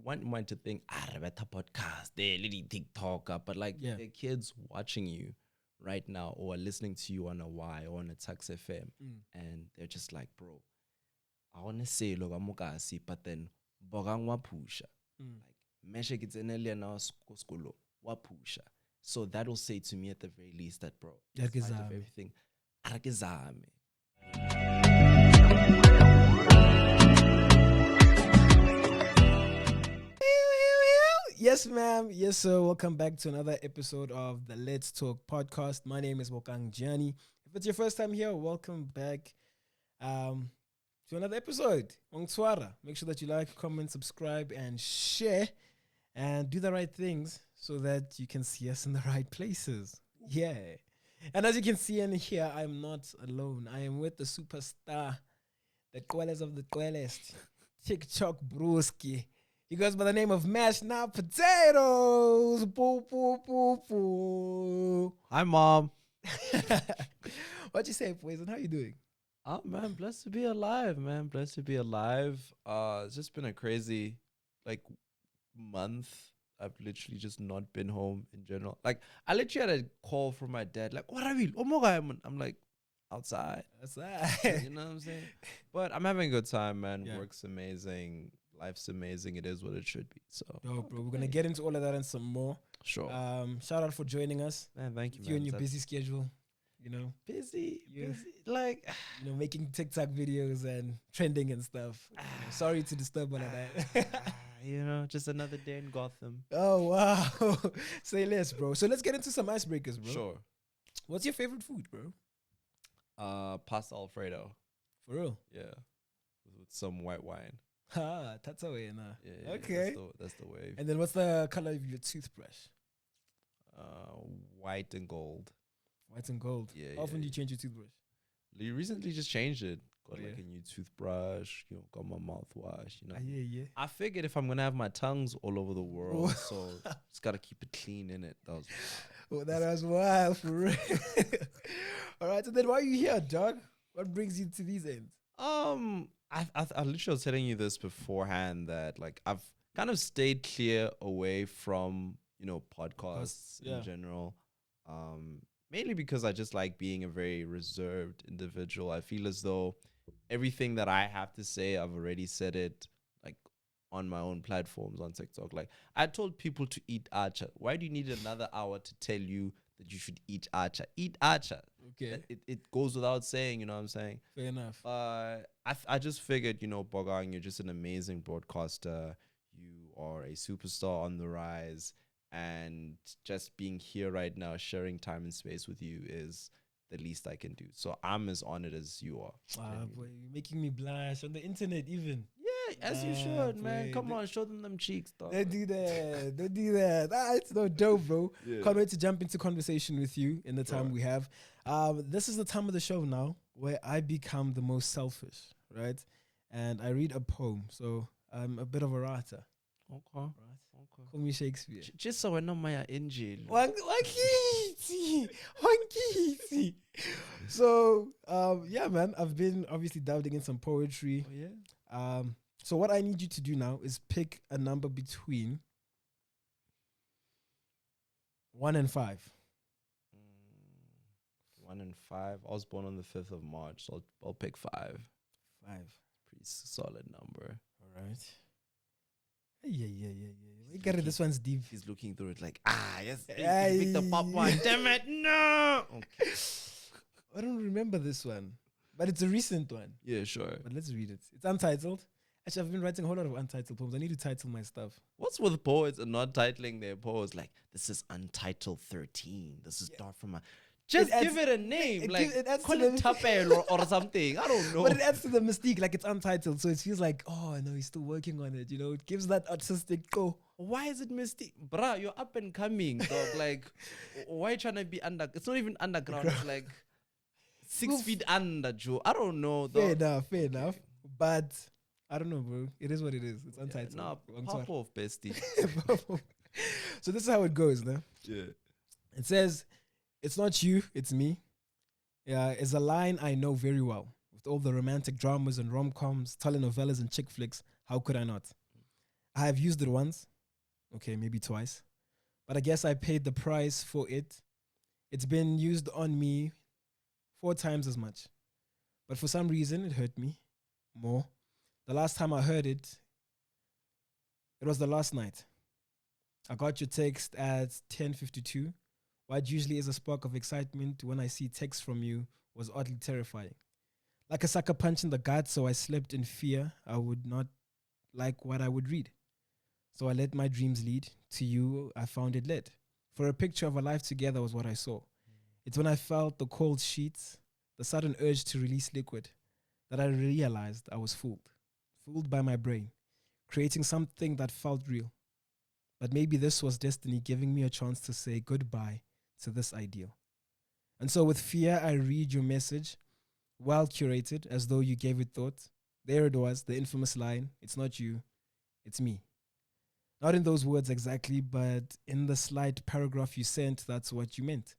want to think, better podcast, they're little TikToker, but like the kids watching you right now or listening to you on a Y or on a Tax FM, and they're just like, bro, I want to say look amukasi, but then Bokang wa pusha. Like meshe kitsenele na school wa pusha. So that will say to me at the very least that, bro, despite of everything, arakizame. Yes, ma'am. Yes, sir. Welcome back to another episode of the Let's Talk podcast. My name is Bokang Jiyane. If it's your first time here, welcome back to another episode. Make sure that you like, comment, subscribe, and share, and do the right things so that you can see us in the right places. Yeah. And as you can see and hear, I'm not alone. I am with the superstar, the Kwelest of the Kwelest, TikTok Broski. He goes by the name of MashNotPotatoes. Boo, boo, boo, boo. Hi, Mom. What you say, Poison? How you doing? Oh, man, blessed to be alive, man. Blessed to be alive. It's just been a crazy, month. I've literally just not been home in general. Like, I literally had a call from my dad. Like, what are we? I'm like, outside. You know what I'm saying? But I'm having a good time, man. Yeah. Work's amazing. Life's amazing. It is what it should be. So, bro, we're gonna get into all of that and some more. Sure. Shout out for joining us. Man, thank you, man. You and your busy schedule, you know. Busy, like making TikTok videos and trending and stuff. Sorry to disturb all of that. Just another day in Gotham. Oh wow. Say less, bro. So let's get into some icebreakers, bro. Sure. What's your favorite food, bro? Pasta Alfredo. For real? Yeah. With some white wine. That's a way, nah. Yeah, okay. That's the way. And then what's the color of your toothbrush? White and gold. White and gold. Yeah. How often do you change your toothbrush? You recently just changed it. Got like a new toothbrush. Got my mouthwash. Yeah. I figured if I'm gonna have my tongues all over the world, so just gotta keep it clean in it. That was wild. That was wild for real. All right. So then, why are you here, dog? What brings you to these ends? I literally was telling you this beforehand that I've kind of stayed clear away from podcasts in general, mainly because I just like being a very reserved individual. I feel as though everything that I have to say, I've already said it on my own platforms on TikTok. Like I told people to eat acha. Why do you need another hour to tell you that you should eat acha? Eat acha. Okay. It goes without saying, you know what I'm saying? Fair enough. I just figured, Bokang, you're just an amazing broadcaster. You are a superstar on the rise. And just being here right now, sharing time and space with you is the least I can do. So I'm as honored as you are. Boy, you're making me blush on the internet even. Yeah, as you should, man. Come on, show them cheeks, dog. Don't do that. It's no dope, bro. Yeah. Can't wait to jump into conversation with you in the time we have. This is the time of the show now where I become the most selfish, right? And I read a poem. So I'm a bit of a writer. Okay. Right? Call me Shakespeare. Just so I know my angel. Wankiti. So, yeah, man. I've been obviously dabbling in some poetry. Oh, yeah. So what I need you to do now is pick a number between 1 and 5. 1 and 5. I was born on the 5th of March, so I'll pick 5. 5. Pretty solid number. All right. Yeah. You got it. This one's deep. He's looking through it like, yes. Pick the pop one. Damn it, no. Okay. I don't remember this one, but it's a recent one. Yeah, sure. But let's read it. It's untitled. Actually, I've been writing a whole lot of untitled poems. I need to title my stuff. What's with poets and not titling their poems? Like, this is Untitled 13. This is Dark from a... Just give it a name. Call it Tapel or something. I don't know. But it adds to the mystique. Like, it's untitled. So it feels like, oh, no, he's still working on it. It gives that artistic go. Why is it mystique? Bruh, you're up and coming, dog. Why are you trying to be under... It's not even underground. It's 6 feet under, Joe. I don't know, dog. Fair enough. But... I don't know, bro. It is what it is. It's untitled. Pop off, bestie. So this is how it goes, no? Yeah. It says, it's not you, it's me. Yeah, it's a line I know very well. With all the romantic dramas and rom-coms, telenovelas and chick flicks, how could I not? I have used it once, okay, maybe twice, but I guess I paid the price for it. It's been used on me 4 times as much, but for some reason it hurt me more. The last time I heard it, it was the last night. I got your text at 10:52. What usually is a spark of excitement when I see text from you was oddly terrifying. Like a sucker punch in the gut, so I slept in fear I would not like what I would read. So I let my dreams lead. To you, I found it led. For a picture of a life together was what I saw. It's when I felt the cold sheets, the sudden urge to release liquid, that I realized I was fooled. Fooled by my brain, creating something that felt real. But maybe this was destiny giving me a chance to say goodbye to this ideal. And so with fear, I read your message, well curated, as though you gave it thought. There it was, the infamous line, it's not you, it's me. Not in those words exactly, but in the slight paragraph you sent, that's what you meant.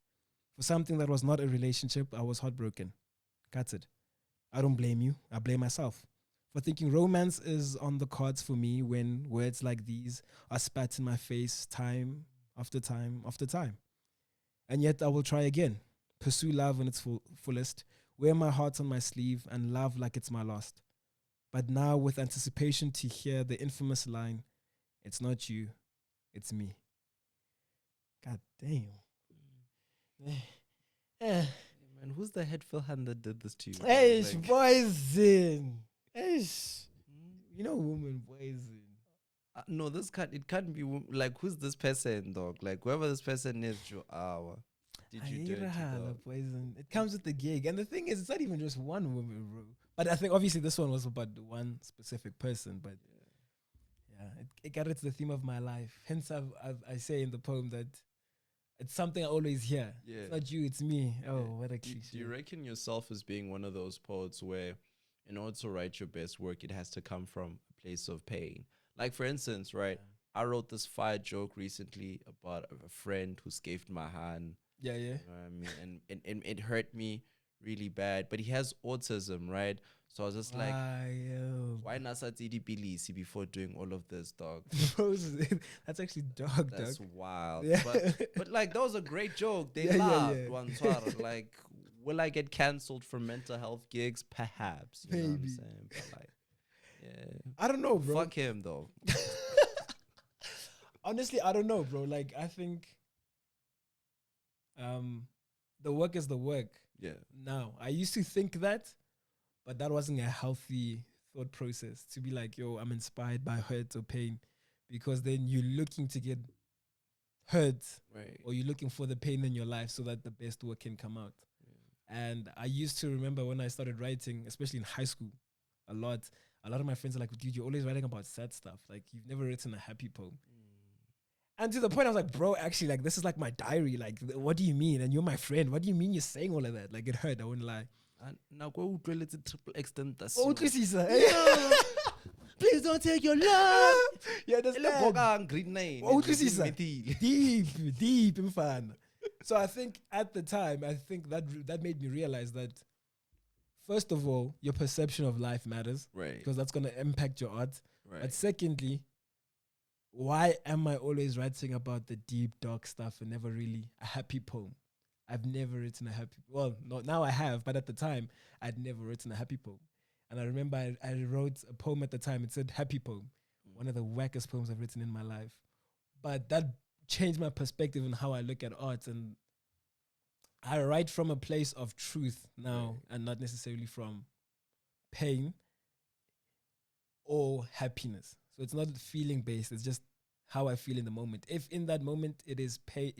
For something that was not a relationship, I was heartbroken. Gutted. I don't blame you, I blame myself for thinking romance is on the cards for me when words like these are spat in my face time after time after time. And yet I will try again. Pursue love in its fullest, wear my heart on my sleeve, and love like it's my last. But now with anticipation to hear the infamous line, it's not you, it's me. God damn. Man, who's the headphone hand that did this to you? Hey, Like, poison. Hey, you know, woman poison. no, this can't. It can't be like who's this person, dog? Like whoever this person is, you are. Did you do it? Poison. It comes with the gig, and the thing is, it's not even just one woman, bro. But I think obviously this one was about one specific person, but yeah, it got into the theme of my life. Hence, I say in the poem that it's something I always hear. Yeah. It's not you, it's me. Oh, what a cliche. Do you reckon yourself as being one of those poets where, in order to write your best work, it has to come from a place of pain? Like, for instance, right? Yeah. I wrote this fire joke recently about a friend who scaped my hand. Yeah. You know what I mean? And it hurt me really bad. But he has autism, right? So I was just like, why not Ndebele before doing all of this, dog? That's actually dog. That's wild. Yeah. But like, that was a great joke. They laughed. Like, will I get cancelled from mental health gigs? Perhaps. You know what I'm saying? But like, yeah. I don't know, bro. Fuck him, though. Honestly, I don't know, bro. Like, I think the work is the work. Yeah. Now, I used to think that, but that wasn't a healthy thought process to be like, yo, I'm inspired by hurt or pain, because then you're looking to get hurt, right, or you're looking for the pain in your life so that the best work can come out. Yeah. And I used to remember when I started writing, especially in high school, a lot of my friends are like, dude, you're always writing about sad stuff. Like, you've never written a happy poem. And to the point, I was like, bro, actually, like, this is like my diary. Like, what do you mean? And you're my friend. What do you mean you're saying all of that? Like, it hurt. I wouldn't lie. Now go it's a triple extent. Oh, please don't take your love. You understand? Bokang, green name. Oh, deep in fan. So I think at the time, that made me realize that, first of all, your perception of life matters, right? Because that's gonna impact your art. Right. But secondly, why am I always writing about the deep, dark stuff and never really a happy poem? I've never written a happy... Well, now I have, but at the time, I'd never written a happy poem. And I remember I wrote a poem at the time. It said happy poem. One of the wackest poems I've written in my life. But that changed my perspective on how I look at art. And I write from a place of truth now, and not necessarily from pain or happiness. So it's not feeling based. It's just how I feel in the moment. If in that moment it is pain,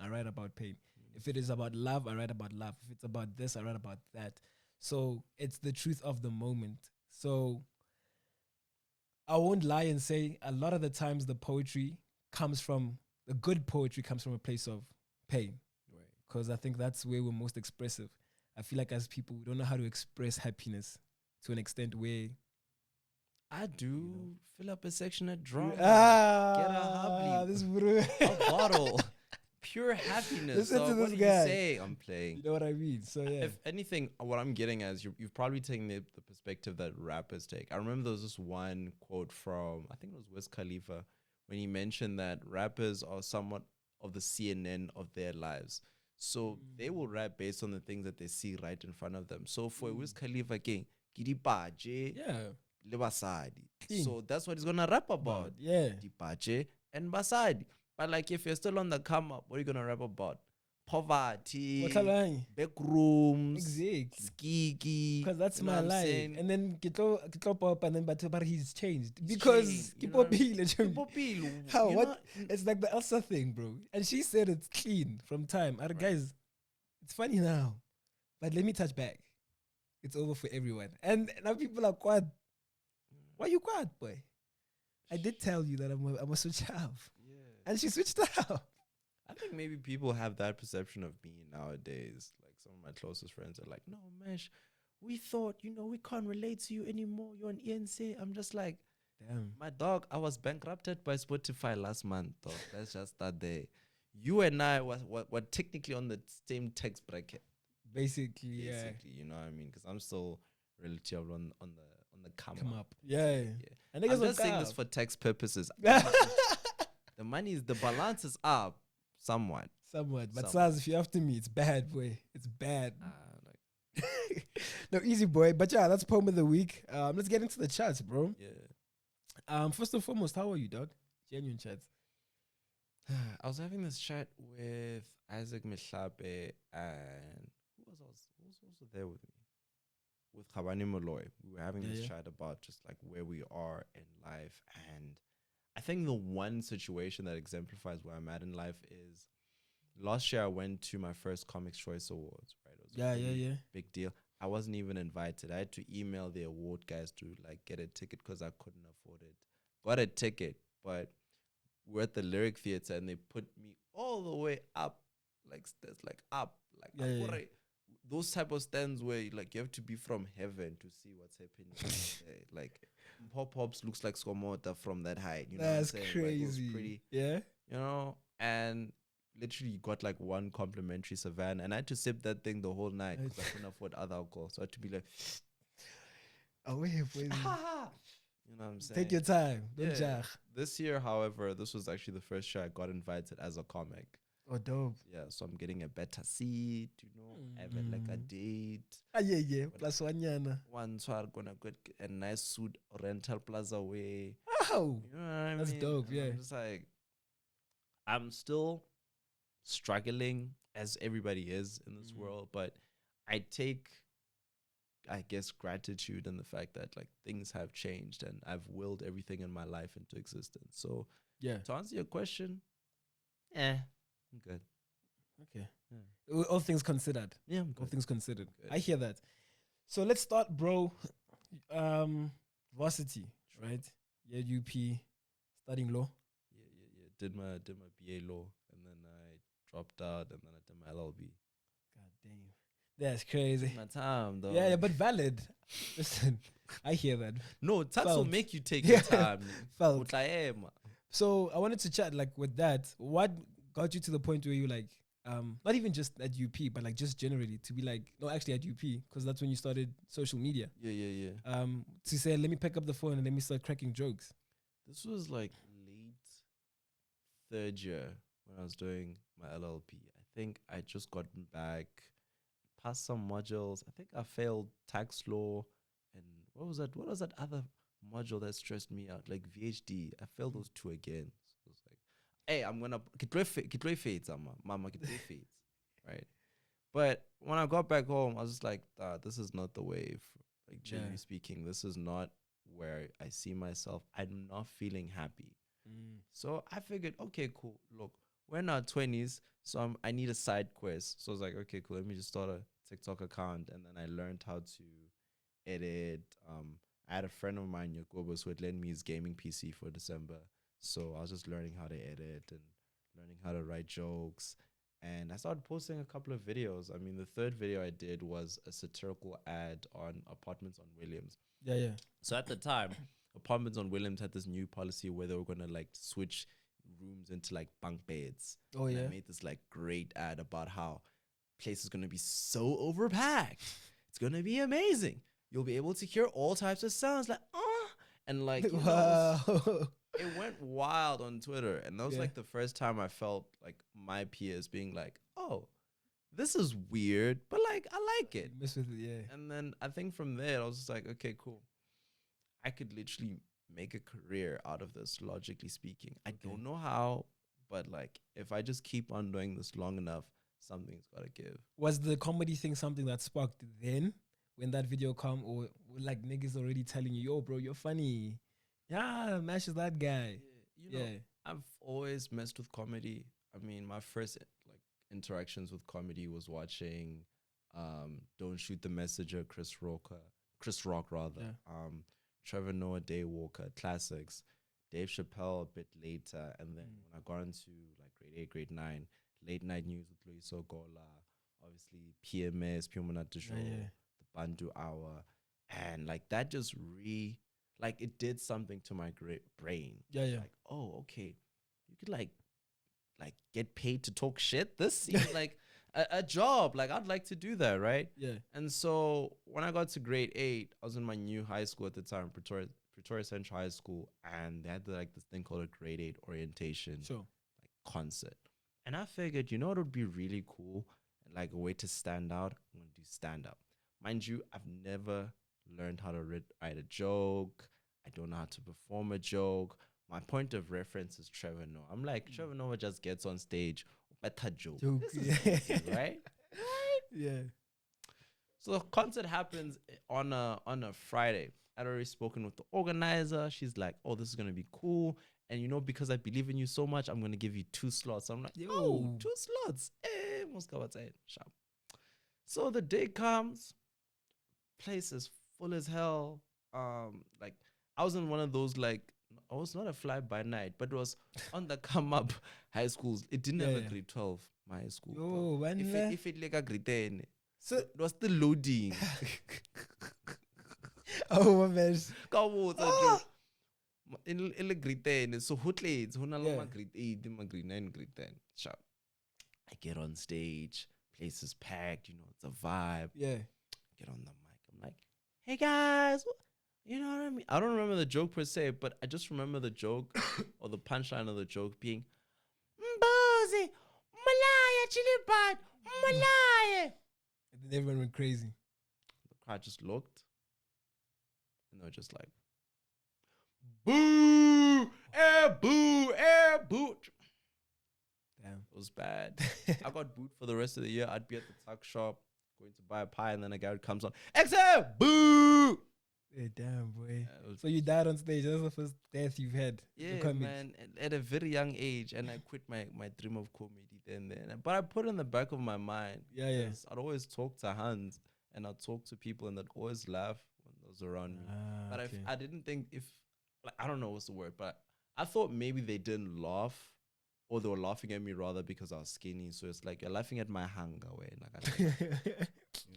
I write about pain. If it is about love, I write about love. If it's about this, I write about that. So it's the truth of the moment. So I won't lie and say a lot of the times the good poetry comes from a place of pain. Because I think that's where we're most expressive. I feel like as people, we don't know how to express happiness to an extent where... I do fill up a section at drama. Get a this bottle. pure happiness. Listen So to what this do you guy. say? I'm playing. You know what I mean? So yeah. If anything, what I'm getting at is you've probably taken the perspective that rappers take. I remember there was this one quote from, I think it was Wiz Khalifa, when he mentioned that rappers are somewhat of the CNN of their lives. So they will rap based on the things that they see right in front of them. So for Wiz Khalifa King, Gidipaje, Yeah. le basadi. Clean. So that's what he's gonna rap about. Yeah. Dipache and basadi. But like if you're still on the come up, what are you gonna rap about? Poverty, Whathalang? back rooms, Exactly. skiki. Because that's you know my what I'm life. saying? And then get pop and then but he's changed. He's Because changed, you keep know what I on mean? peeling. Popil, How? you What? know- It's like the Elsa thing, bro. And she said it's clean from time. Right. Guys, it's funny now. But let me touch back. It's over for everyone. And now people are quiet. Why you quiet, boy? I did tell you that I'm a switch off. Yeah. And she switched out. I think maybe people have that perception of me nowadays. Like some of my closest friends are like, no, Mesh, we thought, we can't relate to you anymore. You're an ENC. I'm just like, Damn. my dog, I was bankrupted by Spotify last month, dog. Let's just start there. You and I were technically on the same tax bracket. Basically, You know what I mean? Because I'm still relatively on the come up. Yeah. Yeah. And I'm niggas just saying will this come. for tax purposes. The balance is up somewhat. Somewhat. But Somewhat. Saz, if you're after me, it's bad, boy. It's bad. Like, No, easy, boy. But yeah, that's poem of the week. Let's get into the chats, bro. yeah. First and foremost, how are you, dog? Genuine chats. I was having this chat with Isaac Mihlape and who was also there with me? With Khabani Molloy. We were having this chat about just like where we are in life. And I think the one situation that exemplifies where I'm at in life is last year I went to my first Comics Choice Awards, right? It was a pretty big deal. I wasn't even invited. I had to email the award guys to like get a ticket because I couldn't afford it. Got a ticket, but we're at the Lyric Theater and they put me all the way up, like stairs, like up, like those type of stands where like you have to be from heaven to see what's happening there. Like Pop-Pops looks like Skomota from that height. You know That's what I'm saying? Like, it was crazy. pretty, Yeah. and literally you got like one complimentary Savan, and I had to sip that thing the whole night because I couldn't afford other alcohol. So I had to be like, oh, wait, you know what I'm saying? Take your time. Don't jag. This year, however, this was actually the first year I got invited as a comic. Oh, dope. Yeah, so I'm getting a better seat, I have like a date. Yeah. Plus one yana. One, so I'm gonna get a nice suit rental plaza way. Oh, You know what I that's mean? dope, And yeah. I'm just like, I'm still struggling as everybody is in this world, but I take, I guess, gratitude in the fact that like things have changed and I've willed everything in my life into existence. So yeah. to answer your question, I'm good. Okay. Yeah. All things considered. Yeah, I'm All good. things considered. Good. I hear that. So let's start, bro. Varsity, right? Yeah, UP, studying law. Yeah. Did my BA law and then I dropped out and then I did my LLB. God damn. That's crazy. My time though. Yeah, but valid. Listen, I hear that. No, tax will Felt. make you take your time. Felt. Utlaema. So I wanted to chat like with that. What got you to the point where you like, not even just at UP, but like just generally to be like, no, actually at UP, because that's when you started social media. Yeah. To say, let me pick up the phone and let me start cracking jokes. This was like late third year when I was doing my LLB. I think I just gotten back, passed some modules. I think I failed tax law and what was that other module that stressed me out? Like VHD. I failed those two again. So it's like, hey, I'm gonna get fates, mama, get fates, right? But when I got back home, I was just like, this is not the wave. Like generally speaking, this is not where I see myself. I'm not feeling happy. So I figured, okay, cool. Look, we're in our 20s, so I need a side quest. So I was like, okay, cool. Let me just start a TikTok account, and then I learned how to edit. I had a friend of mine, Yakobus, who had lent me his gaming PC for December. So I was just learning how to edit and learning how to write jokes. And I started posting a couple of videos. I mean, the third video I did was a satirical ad on Apartments on Williams. Yeah. So at the time, Apartments on Williams had this new policy where they were going to like switch rooms into like bunk beds. Oh And yeah. I made this like great ad about how place is gonna be so overpacked. It's gonna be amazing. You'll be able to hear all types of sounds like and like you know, Wow. it went wild on Twitter, and that was Yeah. like the first time I felt like my peers being like, "Oh, this is weird, but like I like it." You mess with it, yeah. And then I think from there, I was just like, "Okay, cool. I could literally make a career out of this, logically speaking. I Okay. don't know how, but like if I just keep on doing this long enough, something's gotta give." Was the comedy thing something that sparked then when that video come, or were like niggas already telling you, yo, bro, you're funny? Yeah, Mash is that guy. You know, Yeah. I've always messed with comedy. I mean, my first like interactions with comedy was watching Don't Shoot the Messenger, Chris Rock rather. Yeah. Trevor Noah, Daywalker, classics. Dave Chappelle a bit later, and then when I got into like grade 8, grade 9, late night news with Luis Ogola, obviously PMS, Piomonate Show, Yeah. the Bandu Hour, and like that just like it did something to my brain. Yeah, yeah. Like, oh, okay, you could like get paid to talk shit. This seems like a job. Like I'd like to do that, right? Yeah. And so when I got to grade 8, I was in my new high school at the time, Pretoria Central High School, and they had like this thing called a grade 8 orientation Sure. like concert. And I figured, you know what would be really cool and like a way to stand out? I'm gonna do stand up. Mind you, I've never learned how to write a joke. I don't know how to perform a joke. My point of reference is Trevor Noah. I'm like, Trevor Noah just gets on stage, better joke. This is easy, right? Yeah. So the concert happens on a Friday. I'd already spoken with the organizer. She's like, "Oh, this is gonna be cool, and you know, because I believe in you so much, I'm gonna give you 2 slots." I'm like, "Oh, Yo. 2 slots? Eh, must go outside, sharp." So the day comes, place is full as hell. Like I was in one of those like I was not a fly by night, but it was on the come up high schools. It didn't have a Yeah. grade 12, my high school. Yo, Bro. If it like a grade 10, So, it was still loading. oh my man. Ka botsa Ah! jo. In le grade 10, so ho tletse ho na le Yeah. ma grade 8, ma grade 9, grade 10. Sharp. I get on stage, place is packed, you know, it's a vibe. Yeah. Get on the mic. I'm like, "Hey guys, you know what I mean?" I don't remember the joke per se, but I just remember the joke or the punchline of the joke being, "Mbuzi, malaya chili bad, malaya." And then everyone went crazy. The crowd just looked, and they were just like, "Boo! Boo! Boo!" Damn. It was bad. I got booed for the rest of the year. I'd be at the tuck shop going to buy a pie, and then a guy comes on, "Exhale! Boo!" Yeah, damn, boy. Yeah, it was So you died on stage. That's the first death you've had. Yeah, Comedy. man, at a very young age, and I quit my dream of comedy then. But I put in the back of my mind, Yeah, yeah. 'cause I'd always talk to Hans, and I'd talk to people, and they'd always laugh when they was around me. But Okay. I didn't think like, I don't know what's the word, but I thought maybe they didn't laugh, or they were laughing at me rather because I was skinny. So it's like you're laughing at my hunger, way, like you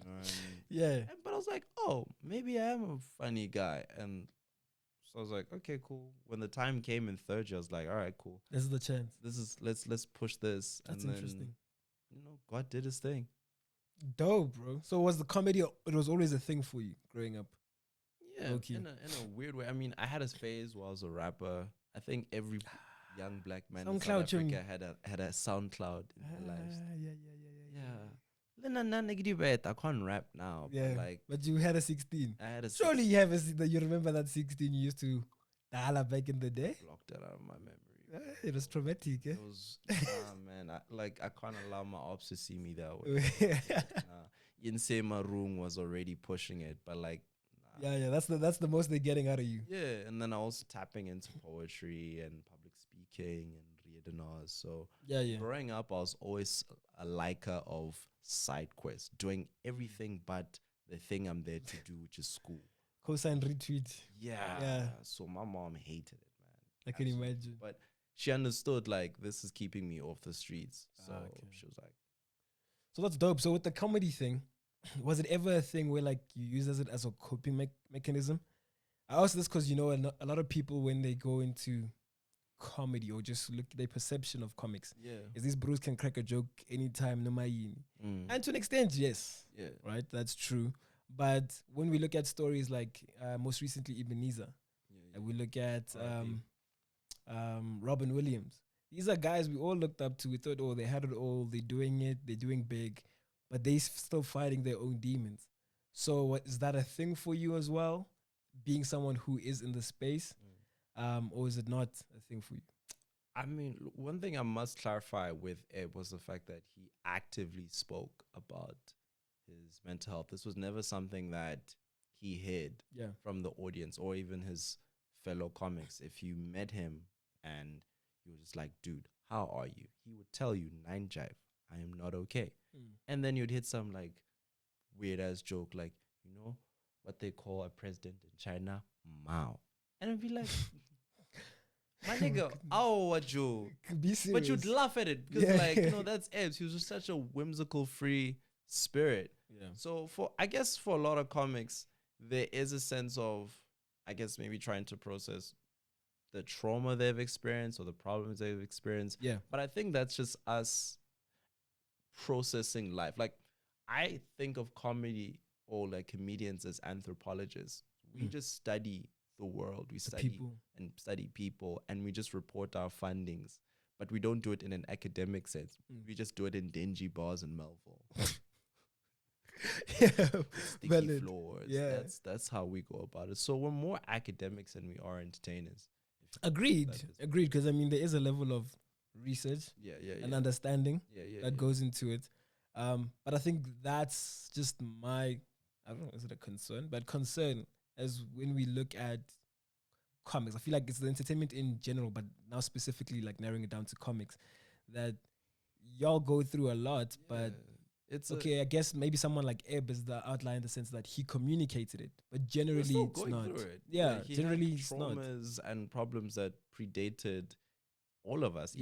know what I mean? Yeah. But I was like, oh, maybe I am a funny guy. And so I was like, okay, cool. When the time came in third year, I was like, all right, cool. This is the chance. This is let's push this. That's and then, interesting. You know, God did his thing. Dope, bro. So was the comedy? It was always a thing for you growing up. Yeah, Okay. in a weird way. I mean, I had a phase where I was a rapper. I think every young black man in SoundCloud, South Africa had a SoundCloud in their lives. Yeah. I can't rap now. Yeah. But like But you had a 16. I had a Surely you have that. You remember that 16 you used to dial back in the day? blocked it out of my memory. It was traumatic. Eh? It was man. I can't allow my ops to see me that way. Yinse Marung was already pushing it, but like nah. Yeah. That's the most they're getting out of you. Yeah, and then I was tapping into poetry and public speaking and readiness. So Yeah. growing up, I was always a liker of side quests, doing everything but the thing I'm there to do, which is school. Cosign retweet. Yeah. So my mom hated it, man. I can Absolutely. imagine. But she understood like this is keeping me off the streets. So Okay. she was like, So that's dope. So with the comedy thing, was it ever a thing where like you use it as a coping mechanism? I ask this because you know a lot of people when they go into comedy or just look their perception of comics. Yeah. Is these bros can crack a joke anytime, no matter. Mm. And to an extent, yes. Yeah. Right, that's true. But when we look at stories like most recently Ebenezer, and we look at Robin Williams, these are guys we all looked up to. We thought, oh, they had it all, they're doing it, they're doing big, but they still fighting their own demons. So is that a thing for you as well, being someone who is in the space, or is it not a thing for you? I mean, one thing I must clarify with Ed was the fact that he actively spoke about his mental health. This was never something that he hid from the audience or even his fellow comics. If you met him and you were just like, dude, how are you? He would tell you, nine jive, I am not okay. And then you'd hit some like weird ass joke, like, you know, what they call a president in China, Mao. And I'd be like, my nigga, oh, what joke. Be serious. But you'd laugh at it because, like, you know, that's Ebbs. He was just such a whimsical, free spirit. Yeah. So I guess for a lot of comics, there is a sense of, I guess, maybe trying to process the trauma they've experienced or the problems they've experienced. Yeah. But I think that's just us processing life. Like, I think of comedy or like comedians as anthropologists. We just study the world. We study people and we just report our findings. But we don't do it in an academic sense. We just do it in dingy bars in Melville. Sticky floors. Yeah. That's how we go about it. So we're more academics than we are entertainers. Agreed. Because I mean, there is a level of research and understanding that goes into it. But I think that's just I don't know, is it a concern? But concern as when we look at comics. I feel like it's the entertainment in general, but now specifically like narrowing it down to comics, that y'all go through a lot, but it's okay. I guess maybe someone like Eb is the outlier in the sense that he communicated it, but generally it's not. Yeah, generally it's not. Traumas and problems that predated all of us.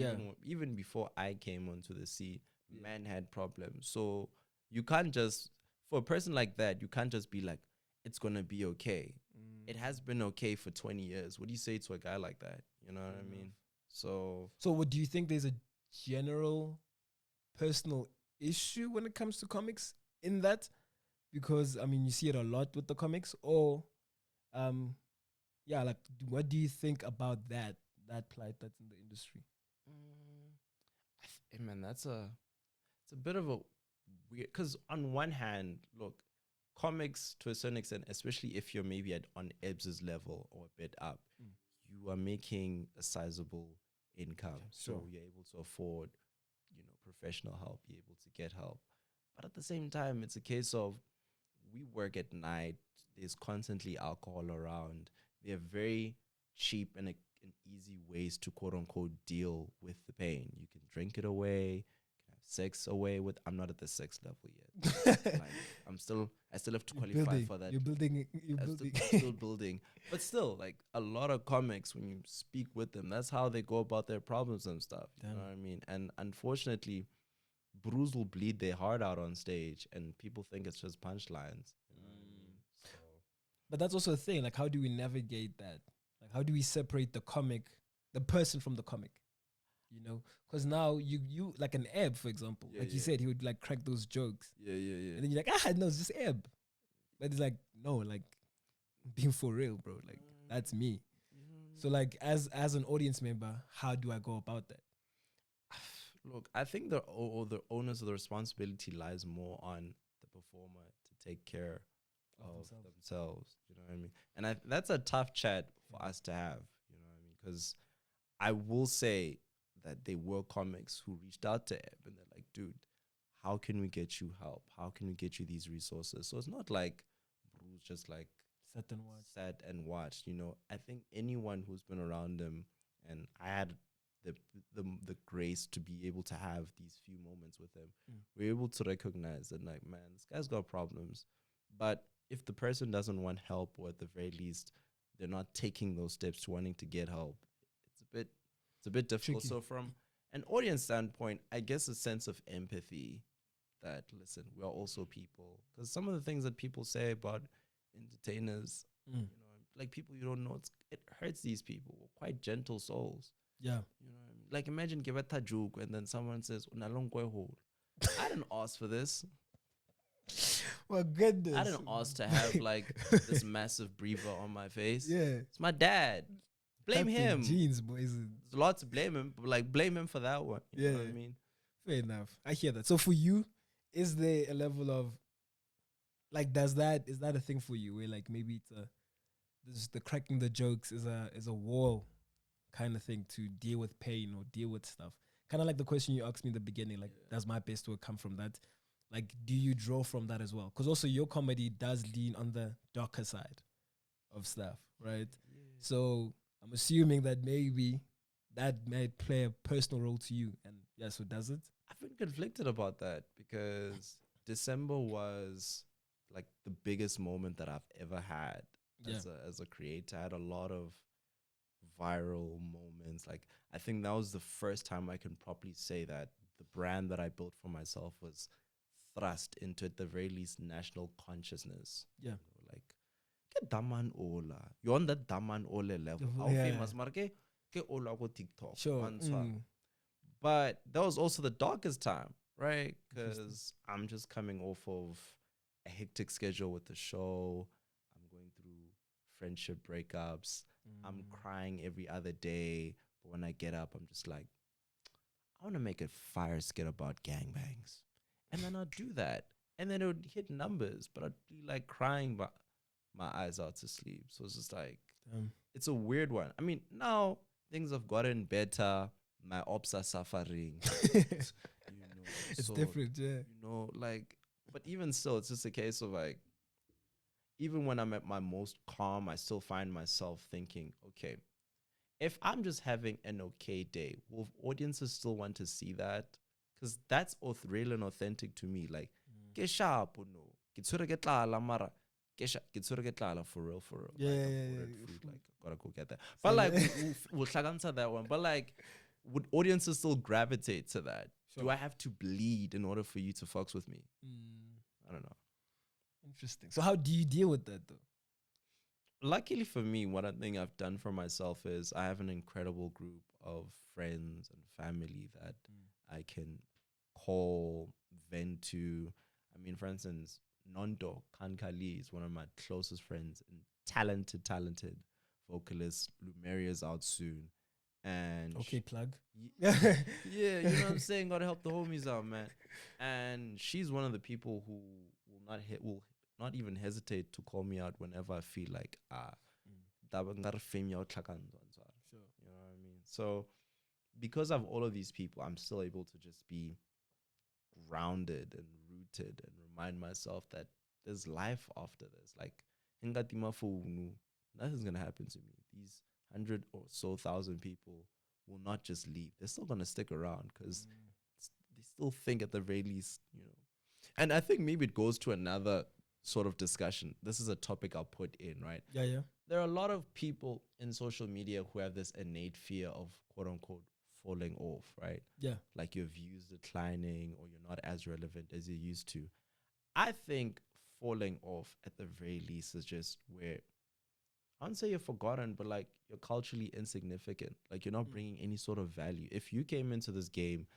Even before I came onto the scene, man had problems. So you can't just, for a person like that, you can't just be like, it's gonna be okay. It has been okay for 20 years. What do you say to a guy like that? You know what I mean? So what do you think? There's a general personal issue when it comes to comics in that? Because I mean, you see it a lot with the comics, or like what do you think about that plight that's in the industry? Man, it's a bit of a weird, because on one hand, look, comics to a certain extent, especially if you're maybe on Ebbs's level or a bit up, you are making a sizable income. So you're able to afford, professional help, you're able to get help. But at the same time, it's a case of, we work at night, there's constantly alcohol around. They're very cheap and easy ways to quote unquote deal with the pain. You can drink it away, sex away with. I'm not at the sex level yet. Like, I still have to qualify for that. You're building. Still building. But still, like a lot of comics, when you speak with them, that's how they go about their problems and stuff. You know what I mean? And unfortunately, brews will bleed their heart out on stage, and people think it's just punchlines. You know what I mean? So. But that's also a thing. Like, how do we navigate that? Like, how do we separate the person from the comic? Because now you like an Eb, for example, you said, he would like crack those jokes. And then you're like, no, it's just Eb. But it's like, no, like being for real, bro. Like that's me. So like as an audience member, how do I go about that? Look, I think the onus of the responsibility lies more on the performer to take care of themselves. You know what I mean? And that's a tough chat for us to have. You know what I mean? Because I will say that there were comics who reached out to Eb and they're like, dude, how can we get you help? How can we get you these resources? So it's not like Bruce just like sat and watched. I think anyone who's been around him, and I had the grace to be able to have these few moments with him, we're able to recognize that, like, man, this guy's got problems. But if the person doesn't want help, or at the very least, they're not taking those steps to wanting to get help, it's a bit difficult. Tricky. So from an audience standpoint, I guess a sense of empathy that, listen, we are also people. Because some of the things that people say about entertainers, like people you don't know, it hurts these people. We're quite gentle souls. Yeah. You know what I mean? Like imagine give a joke and then someone says, "Unalong kwe hole." I didn't ask for this. My goodness. I didn't ask to have like this massive breather on my face. Yeah. It's my dad. Blame Captain him. Jeans, boys. There's a lot to blame him, but like blame him for that one. You know what I mean? Fair enough. I hear that. So for you, is there a level of like is that a thing for you where like maybe it's the cracking the jokes is a wall kind of thing to deal with pain or deal with stuff? Kind of like the question you asked me in the beginning, like does my best work come from that? Like, do you draw from that as well? Because also your comedy does lean on the darker side of stuff, right? Yeah. So I'm assuming that maybe that might play a personal role to you. And yeah, so does it? I've been conflicted about that because December was like the biggest moment that I've ever had as a creator. I had a lot of viral moments. Like I think that was the first time I can properly say that the brand that I built for myself was thrust into at the very least national consciousness. Yeah. You know, like ke daman ola. You're on that daman ola level. How famous marke ke ola go TikTok. Sure. But that was also the darkest time, right? Because I'm just coming off of a hectic schedule with the show. I'm going through friendship breakups. I'm crying every other day. But when I get up, I'm just like, I want to make a fire skit about gangbangs. And then I'd do that. And then it would hit numbers, but I'd be like crying my eyes out to sleep. So it's just like, it's a weird one. I mean, now things have gotten better. My ops are suffering. It's different, yeah. Like, but even still, it's just a case of like, even when I'm at my most calm, I still find myself thinking, okay, if I'm just having an okay day, will audiences still want to see that? Because that's real and authentic to me. Like, ke sharp no, get mara, for real. Yeah, like, yeah. Food, like, gotta go get that. But like, we'll answer that one. But like, would audiences still gravitate to that? Sure. Do I have to bleed in order for you to fucks with me? I don't know. Interesting. So how do you deal with that though? Luckily for me, one thing I've done for myself is I have an incredible group of friends and family that I can call, vent to. I mean, for instance, Nondo Kankali is one of my closest friends and talented vocalist. Lumeria's out soon. And okay, plug. Yeah, you know what I'm saying? Gotta help the homies out, man. And she's one of the people who will not even hesitate to call me out whenever I feel like sure. You know what I mean? So because of all of these people, I'm still able to just be grounded and rooted and remind myself that there's life after this. Like nothing's gonna happen to me. These 100 or so thousand people will not just leave. They're still gonna stick around because they still think at the very least, And I think maybe it goes to another sort of discussion. This is a topic I'll put in, right? Yeah. There are a lot of people in social media who have this innate fear of quote unquote falling off, right? Yeah. Like your views declining or you're not as relevant as you used to. I think falling off at the very least is just where I wouldn't say you're forgotten, but like you're culturally insignificant. Like you're not bringing any sort of value. If you came into this game,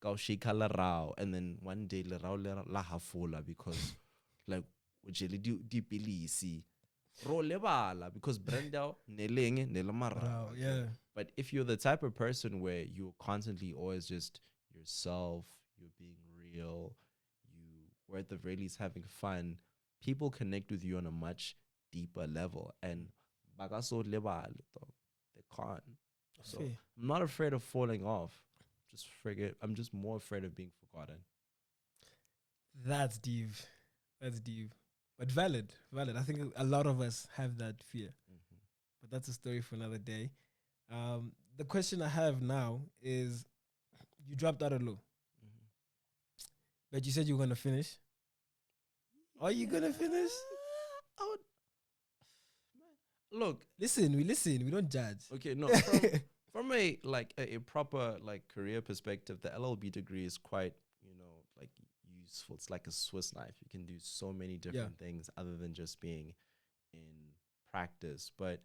and then one day la hafola because like because Brenda yeah. But if you're the type of person where you're constantly always just yourself, you're being real, we're at the very least having fun, people connect with you on a much deeper level. And they can't. So I'm not afraid of falling off. I'm just more afraid of being forgotten. That's deep. But valid. I think a lot of us have that fear. But that's a story for another day. The question I have now is, you dropped out of low. But you said you were going to finish. Are you going to finish? Look, listen, we don't judge. Okay, no, from a proper like career perspective, the LLB degree is quite, like useful. It's like a Swiss knife. You can do so many different things other than just being in practice. But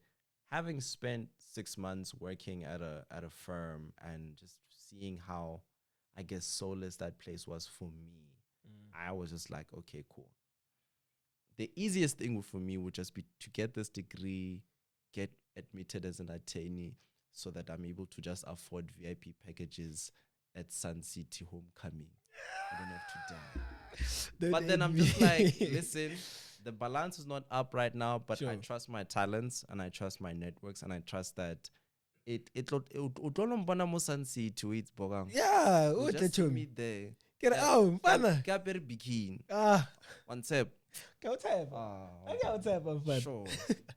having spent 6 months working at a firm and just seeing how, I guess, soulless that place was for me, I was just like, okay, cool. The easiest thing for me would just be to get this degree, get admitted as an attainee, so that I'm able to just afford VIP packages at Sun City Homecoming. I don't have to die. But then I'm just like, listen, the balance is not up right now, but I trust my talents and I trust my networks and I trust that it mbona mo Sun City, it's Bokang. Yeah, You'll just see me there. Get out, fana. Kapere bikini. One step. Go tap. I got tap on fun. Sure.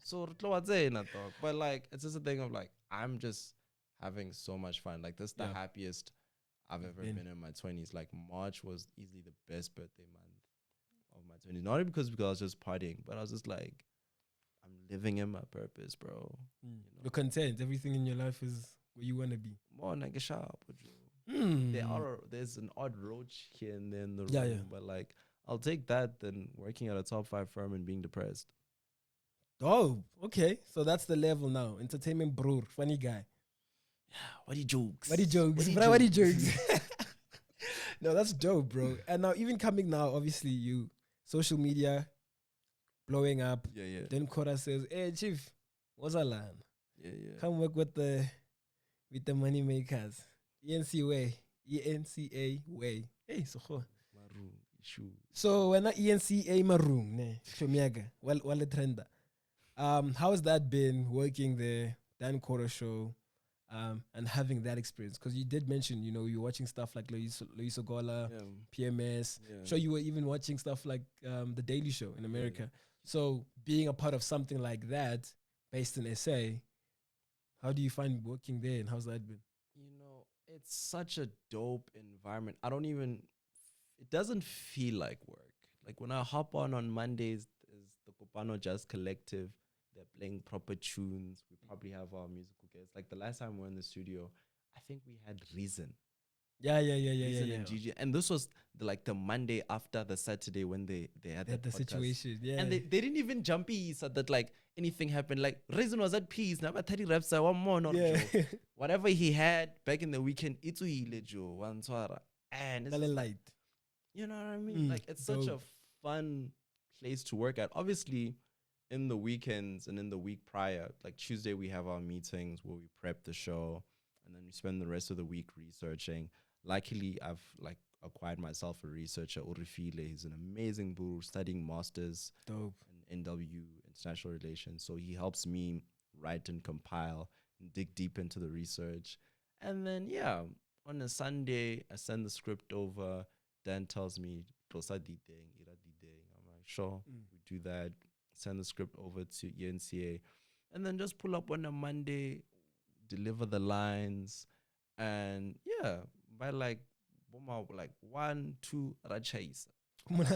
So but like it's just a thing of like I'm just having so much fun. Like this is the happiest I've ever been in my 20s. Like March was easily the best birthday month of my 20s. Not because I was just partying, but I was just like, I'm living in my purpose, bro. You know? You're content. Everything in your life is where you want to be. More like a sharp. There's an odd roach here and there in the room, but like I'll take that than working at a top 5 firm and being depressed. Oh, okay. So that's the level now. Entertainment bro, funny guy. Yeah, what he jokes. What he jokes. What he jokes. No, that's dope, bro. And now even coming now, obviously you social media blowing up. Yeah. Then Kora says, "Hey Chief, what's that land? Yeah. Come work with the money makers. ENCA way. Hey, so when ENCA marung ne shomiaga wale trenda. How has that been working the Dan Kora show and having that experience? Because you did mention, you know, you're watching stuff like Loyiso Gola, PMS. Sure, you were even watching stuff like The Daily Show in America. So being a part of something like that based in SA, how do you find working there and how's that been? You know, it's such a dope environment. It doesn't feel like work. Like when I hop on Mondays, there's the Kopano Jazz Collective. They're playing proper tunes. We probably have our musical guests. Like the last time we were in the studio, I think we had Reason. Reason and Gigi. And this was the Monday after the Saturday when they had the situation. Yeah. And they didn't even jump so that like anything happened. Like Reason was at peace. Now 30 reps, one more, not whatever he had back in the weekend, it's one swara. And it's light. You know what I mean? Like it's such a fun place to work at. Obviously, in the weekends and in the week prior, like Tuesday, we have our meetings where we prep the show, and then we spend the rest of the week researching. Luckily, I've like acquired myself a researcher, Urifile. He's an amazing boo, studying masters in NW, international relations. So he helps me write and compile and dig deep into the research. And then on a Sunday, I send the script over. Dan tells me, I'm like, sure, we do that. Send the script over to ENCA. And then just pull up on a Monday, deliver the lines. And by like 1, 2, Rachais. And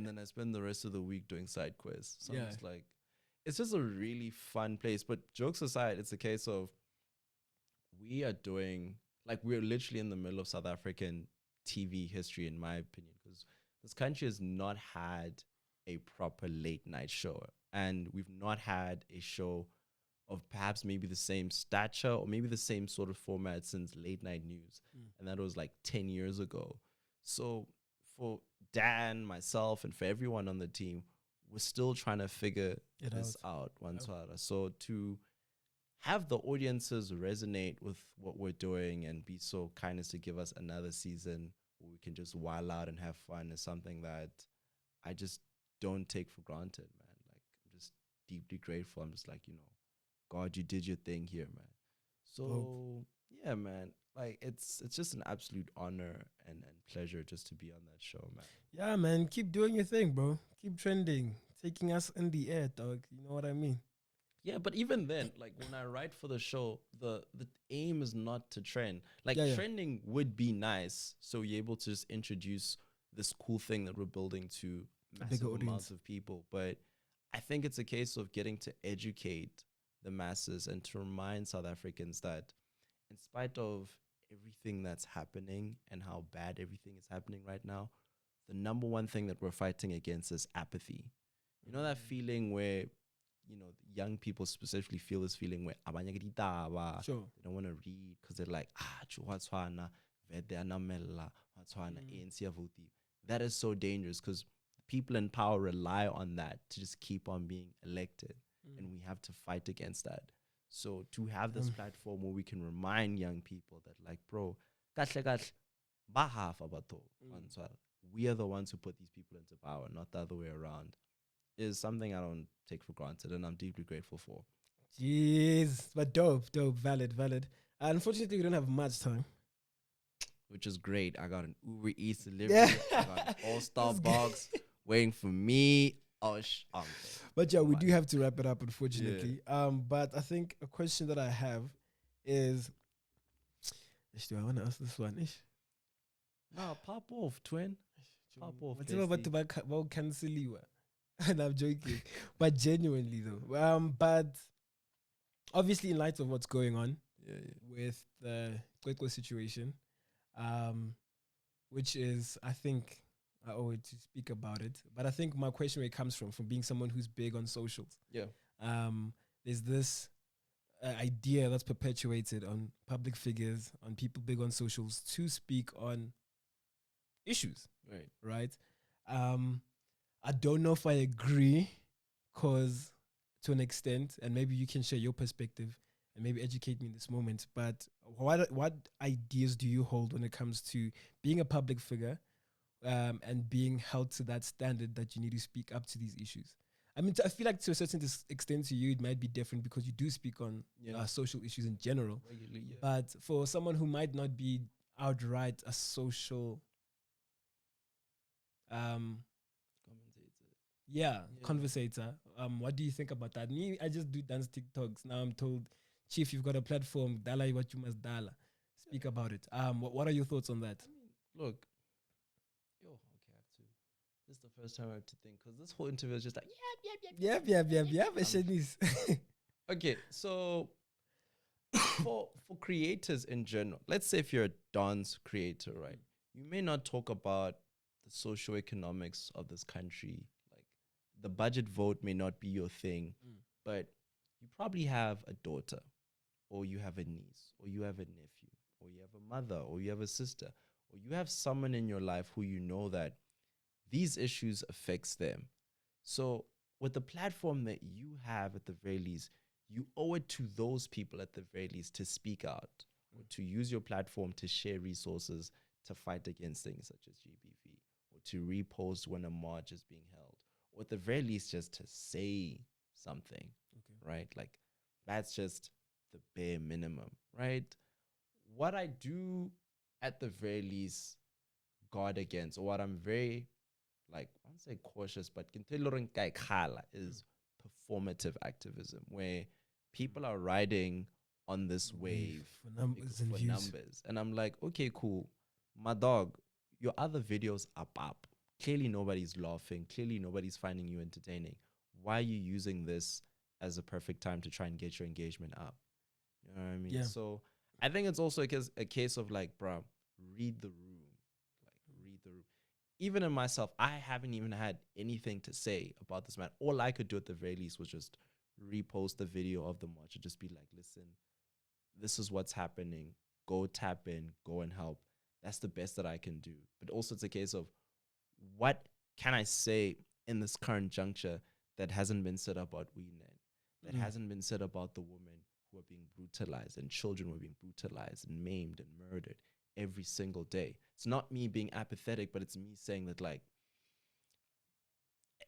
then I spend the rest of the week doing side quests. So I'm just like, it's just a really fun place. But jokes aside, it's a case of we're literally in the middle of South African TV history, in my opinion, because this country has not had a proper late night show, and we've not had a show of perhaps maybe the same stature or maybe the same sort of format since late night news, and that was like 10 years ago. So for Dan, myself, and for everyone on the team, we're still trying to figure this out. So to have the audiences resonate with what we're doing and be so kind as to give us another season where we can just wild out and have fun is something that I just don't take for granted, man. Like, I'm just deeply grateful. I'm just like, God, you did your thing here, man. So, yeah, man. Like, it's just an absolute honor and pleasure just to be on that show, man. Yeah, man. Keep doing your thing, bro. Keep trending. Taking us in the air, dog. You know what I mean? Yeah, but even then, like when I write for the show, the aim is not to trend. Like trending would be nice, so you're able to just introduce this cool thing that we're building to massive amounts of people. But I think it's a case of getting to educate the masses and to remind South Africans that in spite of everything that's happening and how bad everything is happening right now, the number one thing that we're fighting against is apathy. You know that feeling where young people specifically feel this feeling where abanye ke ditaba, Sure. they don't want to read because they're like, wa tshwana, vete a namella, wa tshwana, ANC a vote. That is so dangerous because people in power rely on that to just keep on being elected, and we have to fight against that. So to have this platform where we can remind young people that, like, bro, kahle kahle, ba half abato, we are the ones who put these people into power, not the other way around, is something I don't take for granted, and I'm deeply grateful for. Jeez, but dope, valid. Unfortunately, we don't have much time. Which is great. I got an Uber Eats delivery. I got an All-Star box waiting for me. But yeah, we do have to wrap it up, unfortunately. Yeah. But I think a question that I have is, do I want to ask this one? No, pop off, twin. Pop off. What's about cancel you? And I'm joking, but genuinely though. But obviously, in light of what's going on with the Kwekwe situation, which is, I think, I owe it to speak about it. But I think my question where it comes from being someone who's big on socials. Yeah. There's this idea that's perpetuated on public figures, on people big on socials to speak on issues. Right. I don't know if I agree, because to an extent, and maybe you can share your perspective and maybe educate me in this moment, but what ideas do you hold when it comes to being a public figure and being held to that standard that you need to speak up to these issues? I mean, I feel like to a certain extent to you, it might be different because you do speak on social issues in general. Regularly, but for someone who might not be outright a social conversator, what do you think about that? Me, I just do dance TikToks. Now I'm told, Chief, you've got a platform, dala what you must dala. Speak about it. What are your thoughts on that? I mean, look, I have to. This is the first time I have to think, because this whole interview is just like, okay, so for creators in general, let's say if you're a dance creator, right, you may not talk about the socioeconomics of this country. Like, the budget vote may not be your thing, but you probably have a daughter, or you have a niece, or you have a nephew, or you have a mother, or you have a sister, or you have someone in your life who you know that these issues affects them. So with the platform that you have, at the very least, you owe it to those people at the very least to speak out, or to use your platform to share resources to fight against things such as GBV, or to repost when a march is being held, or at the very least just to say something, right? Like, that's just the bare minimum, right? What I do at the very least guard against, or what I'm very, like, I won't say cautious, but is performative activism, where people are riding on this wave for numbers and views. Numbers. And I'm like, okay, cool. My dog, your other videos are up. Clearly nobody's laughing. Clearly nobody's finding you entertaining. Why are you using this as a perfect time to try and get your engagement up? You know what I mean? Yeah. So I think it's also a case of, like, bro, read the room. Like, read the room. Even in myself, I haven't even had anything to say about this man. All I could do at the very least was just repost the video of the march and just be like, listen, this is what's happening. Go tap in, go and help. That's the best that I can do. But also it's a case of, what can I say in this current juncture that hasn't been said about Uyinene, that hasn't been said about the women who are being brutalized, and children who are being brutalized and maimed and murdered every single day. It's not me being apathetic, but it's me saying that, like,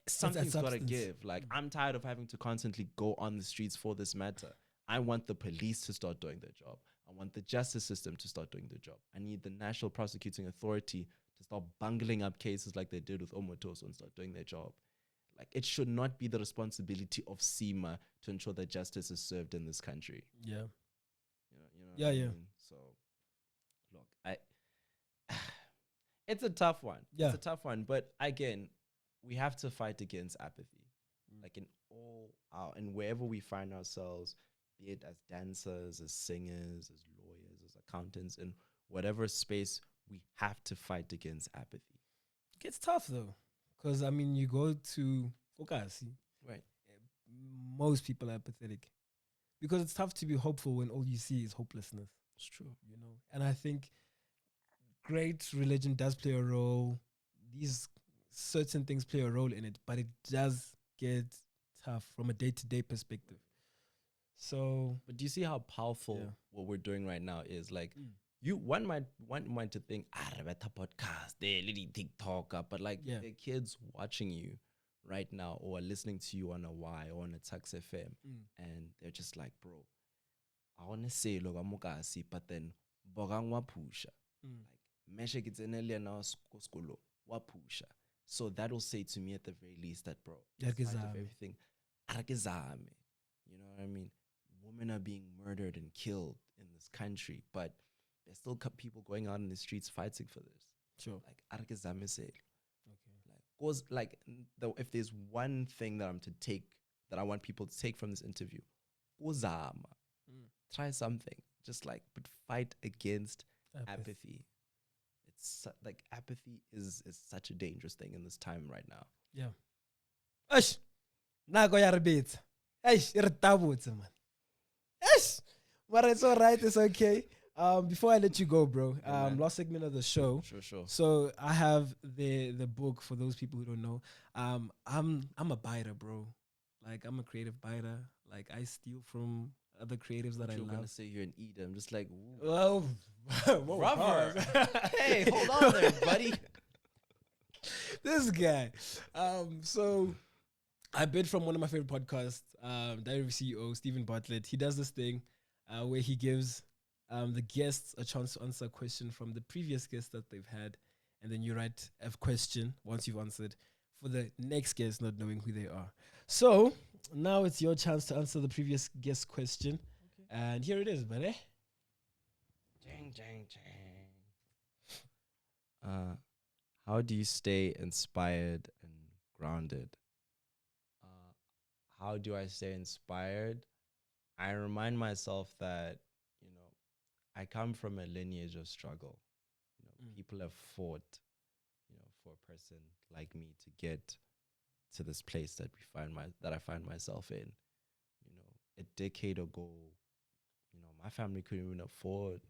something's got to give. Like, I'm tired of having to constantly go on the streets for this matter. I want the police to start doing their job. I want the justice system to start doing their job. I need the National Prosecuting Authority to start bungling up cases like they did with Omotoso and start doing their job. Like, it should not be the responsibility of SEMA to ensure that justice is served in this country. Yeah. You know what I mean? So, look, it's a tough one. Yeah. It's a tough one. But again, we have to fight against apathy. Like, in all our, and wherever we find ourselves, be it as dancers, as singers, as lawyers, as accountants, in whatever space, we have to fight against apathy. It gets tough though, because I mean, you go to Okasi, right? most people are apathetic because it's tough to be hopeful when all you see is hopelessness. It's true. You know, and I think great religion does play a role. These certain things play a role in it, but it does get tough from a day-to-day perspective. So, but do you see how powerful what we're doing right now is? Like, one might to think, better podcast, they little TikTok, but like the kids watching you right now or listening to you on a Y or on a Tax FM, and they're just like, bro, I wanna say look I'm but then Bokang wa pusha. Like meshe gets in now school wa pusha. So that will say to me at the very least that, bro, in spite of everything, you know what I mean? Women are being murdered and killed in this country, but there's still people going out in the streets fighting for this. Sure. Like arakizame say. Okay. Like cause like if there's one thing that I want people to take from this interview, uzama. Try something. Just like but fight against apathy. It's like apathy is such a dangerous thing in this time right now. Yeah. Ash. Nago yarbit. Ash, irtabutse man. Ash. But it's all right, it's okay. Before I let you go, bro, last segment of the show. Sure. So I have the book for those people who don't know. I'm a biter, bro. Like I'm a creative biter. Like I steal from other creatives that I love. You're gonna say you're an eater. I'm just like, well, rubber. Hey, hold on there, buddy. This guy. So I bid from one of my favorite podcasts, Diary CEO Stephen Bartlett. He does this thing where he gives the guests a chance to answer a question from the previous guest that they've had, and then you write a question once you've answered for the next guest, not knowing who they are. So now it's your chance to answer the previous guest question, and here it is, buddy. How do you stay inspired and grounded? How do I stay inspired? I remind myself that, you know, I come from a lineage of struggle. You know, people have fought, you know, for a person like me to get to this place that I find myself in. You know, a decade ago, you know, my family couldn't even afford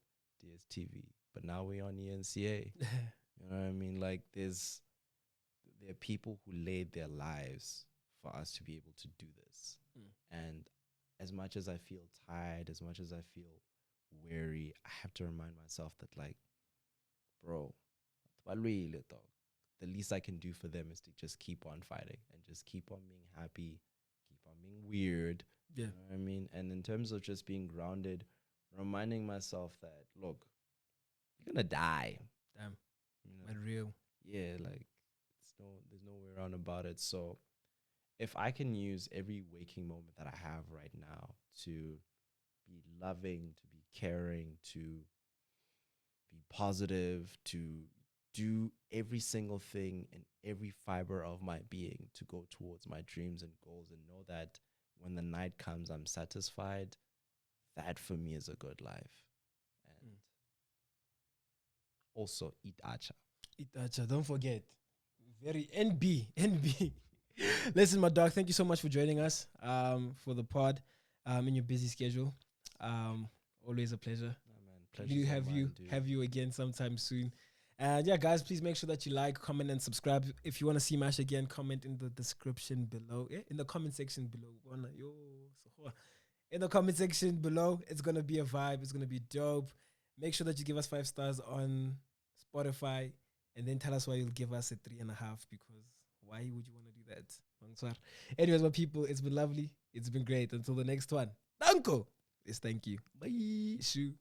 DSTV, but now we're on ENCA. You know what I mean? Like there are people who laid their lives for us to be able to do this. And as much as I feel tired, as much as I feel weary, I have to remind myself that, like, bro, the least I can do for them is to just keep on fighting and just keep on being happy, keep on being weird. Yeah. You know what I mean? And in terms of just being grounded, reminding myself that, look, you're gonna die. Damn. You know? But real. Yeah, like there's no way around about it. So if I can use every waking moment that I have right now to be loving, to be caring, to be positive, to do every single thing in every fiber of my being to go towards my dreams and goals, and know that when the night comes, I'm satisfied, that for me is a good life. And also eat acha. Eat acha, don't forget. Very NB. Listen, my dog, thank you so much for joining us for the pod in your busy schedule. Always a pleasure. We have you again sometime soon. And yeah, guys, please make sure that you like, comment, and subscribe. If you want to see Mash again, comment in the description below. In the comment section below. In the comment section below. It's going to be a vibe. It's going to be dope. Make sure that you give us 5 stars on Spotify. And then tell us why you'll give us a 3.5, because why would you want to do that? Anyways, my people, it's been lovely. It's been great. Until the next one. Danko. Yes, thank you. Bye. Shoo.